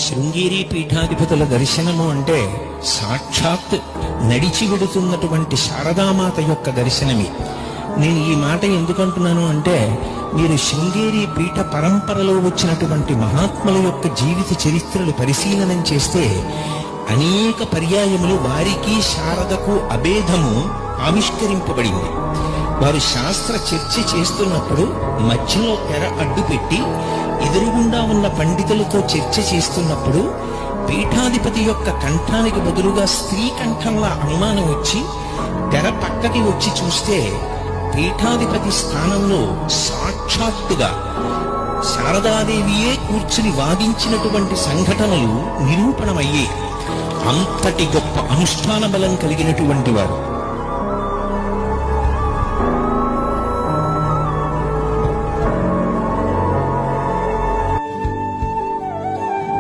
శృంగేరి పీఠాధిపతుల దర్శనము అంటే సాక్షాత్ నడిచి వెడుతున్నటువంటి శారదామాత యొక్క దర్శనమే. నేను ఈ మాట ఎందుకంటున్నాను అంటే, మీరు శృంగేరి పీఠ పరంపరలో వచ్చినటువంటి మహాత్ముల యొక్క జీవిత చరిత్రలు పరిశీలనం చేస్తే అనేక పర్యాయములు వారికి శారదకు అభేదము ఆవిష్కరింపబడింది. వారు శాస్త్ర చర్చ చేస్తున్నప్పుడు మధ్యలో తెర అడ్డుపెట్టి ఎదురుగుండా ఉన్న పండితులతో చర్చ చేస్తున్నప్పుడు పీఠాధిపతి యొక్క కంఠానికి బదులుగా స్త్రీ కంఠంలా అనుమానం వచ్చి తెర పక్కకి వచ్చి చూస్తే పీఠాధిపతి స్థానంలో సాక్షాత్తుగా శారదాదేవియే కూర్చుని వాదించినటువంటి సంఘటనలు నిరూపణమయ్యే. అంతటి గొప్ప అనుష్ఠాన బలం కలిగినటువంటి వారు.